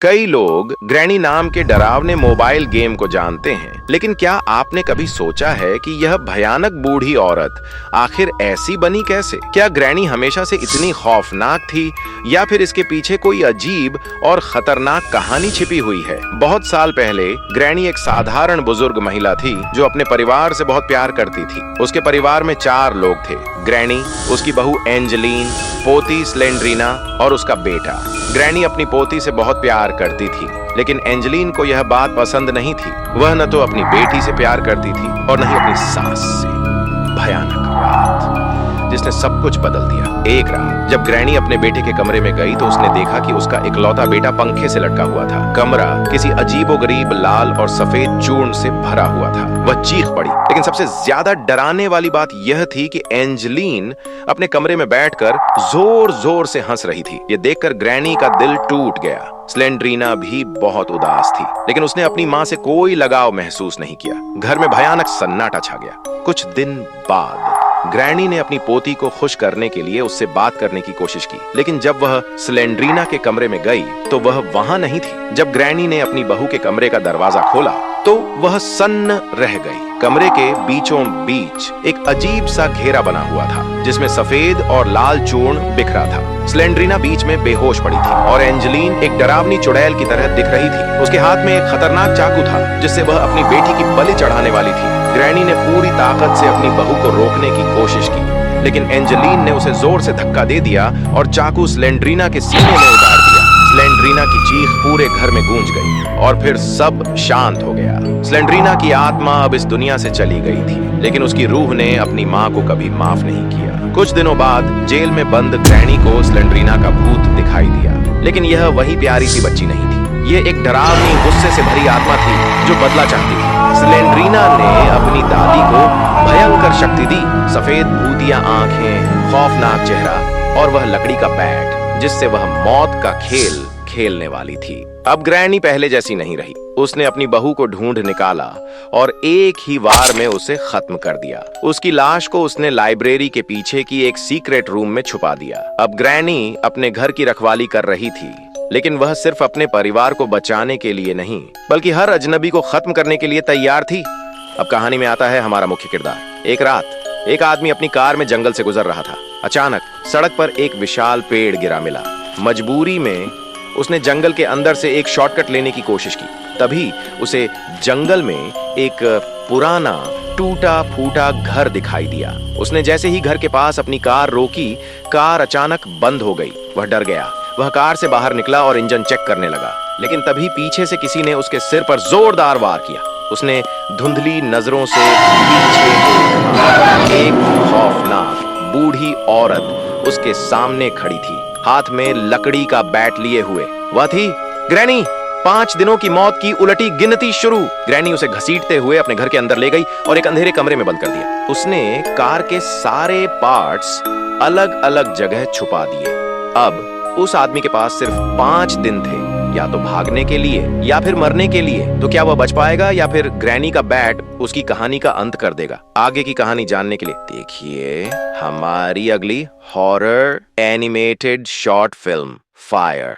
कई लोग ग्रैनी नाम के डरावने मोबाइल गेम को जानते हैं, लेकिन क्या आपने कभी सोचा है कि यह भयानक बूढ़ी औरत आखिर ऐसी बनी कैसे? क्या ग्रैनी हमेशा से इतनी खौफनाक थी या फिर इसके पीछे कोई अजीब और खतरनाक कहानी छिपी हुई है? बहुत साल पहले ग्रैनी एक साधारण बुजुर्ग महिला थी जो अपने परिवार से बहुत प्यार करती थी। उसके परिवार में 4 लोग थे, ग्रैनी, उसकी बहू एंजेलीन, पोती स्लेंड्रीना और उसका बेटा। ग्रैनी अपनी पोती से बहुत प्यार करती थी, लेकिन एंजेलीन को यह बात पसंद नहीं थी। वह न तो अपनी बेटी से प्यार करती थी और न ही अपनी सास से। भयानक रात जिसने सब कुछ बदल दिया। एक रात जब ग्रैनी अपने बेटे के कमरे में गई तो उसने देखा कि उसका इकलौता बेटा पंखे से लटका हुआ था। कमरा किसी अजीबोगरीब लाल और सफेद चूर्ण से भरा हुआ था। वह चीख पड़ी, लेकिन सबसे ज्यादा डराने वाली बात यह थी कि एंजेलीन अपने कमरे में बैठकर जोर जोर से हंस रही थी। ये देखकर ग्रैनी का दिल टूट गया। स्लेंड्रीना भी बहुत उदास थी, लेकिन उसने अपनी माँ से कोई लगाव महसूस नहीं किया। घर में भयानक सन्नाटा छा गया। कुछ दिन बाद ग्रैनी ने अपनी पोती को खुश करने के लिए उससे बात करने की कोशिश की, लेकिन जब वह स्लेंड्रीना के कमरे में गई तो वह वहां नहीं थी। जब ग्रैनी ने अपनी बहू के कमरे का दरवाजा खोला तो वह सन्न रह गई। कमरे के बीचों बीच एक अजीब सा घेरा बना हुआ था, जिसमें सफेद और लाल चूर्ण बिखरा था। स्लेंड्रीना बीच में बेहोश पड़ी थी और एंजेलीन एक डरावनी चुड़ैल की तरह दिख रही थी। उसके हाथ में एक खतरनाक चाकू था, जिससे वह अपनी बेटी की बलि चढ़ाने वाली थी। ग्रैनी ने पूरी ताकत से अपनी बहू को रोकने की कोशिश की, लेकिन एंजेलीन ने उसे जोर से धक्का दे दिया और चाकू स्लेंड्रीना के सीने में उतार दिया। स्लेंड्रीना की चीख पूरे घर में गूंज गई और फिर सब शांत हो गया। स्लेंड्रीना की आत्मा अब इस दुनिया से चली गई थी, लेकिन उसकी रूह ने अपनी माँ को कभी माफ नहीं किया। कुछ दिनों बाद जेल में बंद ग्रैनी को स्लेंड्रीना का भूत दिखाई दिया, लेकिन यह वही प्यारी सी बच्ची नहीं थी। ये एक डरावनी, गुस्से से भरी आत्मा थी जो बदला चाहती थी। स्लेंड्रीना ने अपनी दादी को भयंकर शक्ति दी, सफेद भूतिया आंखें, खौफनाक चेहरा और वह लकड़ी का बैट जिससे वह मौत का खेल खेलने वाली थी। अब ग्रैनी पहले जैसी नहीं रही। उसने अपनी बहू को ढूंढ निकाला और एक ही वार में उसे खत्म कर दिया। उसकी लाश को उसने लाइब्रेरी के पीछे की एक सीक्रेट रूम में छुपा दिया। अब ग्रैनी अपने घर की रखवाली कर रही थी, लेकिन वह सिर्फ अपने परिवार को बचाने के लिए नहीं, बल्कि हर अजनबी को खत्म करने के लिए तैयार थी। अब कहानी में आता है हमारा मुख्य किरदार। एक रात एक आदमी अपनी कार में जंगल से गुजर रहा था। अचानक सड़क पर एक विशाल पेड़ गिरा मिला। मजबूरी में उसने जंगल के अंदर से एक शॉर्टकट लेने की कोशिश की। तभी उसे जंगल में एक पुराना टूटा फूटा घर दिखाई दिया। उसने जैसे ही घर के पास अपनी कार रोकी, कार अचानक बंद हो गई। वह डर गया। वह कार से बाहर निकला और इंजन चेक करने लगा, लेकिन तभी पीछे से किसी ने उसके सिर पर जोरदार वार किया। उसने धुंधली नजरों से पीछे देखा। एक खौफनाक बूढ़ी औरत उसके सामने खड़ी थी, हाथ में लकड़ी का बैट लिए हुए। वह थी ग्रैनी। 5 दिनों की मौत की उलटी गिनती शुरू। ग्रैनी उसे घसीटते हुए अपने घर के अंदर ले गई और एक अंधेरे कमरे में बंद कर दिया। उसने कार के सारे पार्ट्स अलग अलग जगह छुपा दिए। अब उस आदमी के पास सिर्फ 5 दिन थे, या तो भागने के लिए या फिर मरने के लिए। तो क्या वह बच पाएगा या फिर ग्रैनी का बैट उसकी कहानी का अंत कर देगा? आगे की कहानी जानने के लिए देखिए हमारी अगली horror animated short film fire.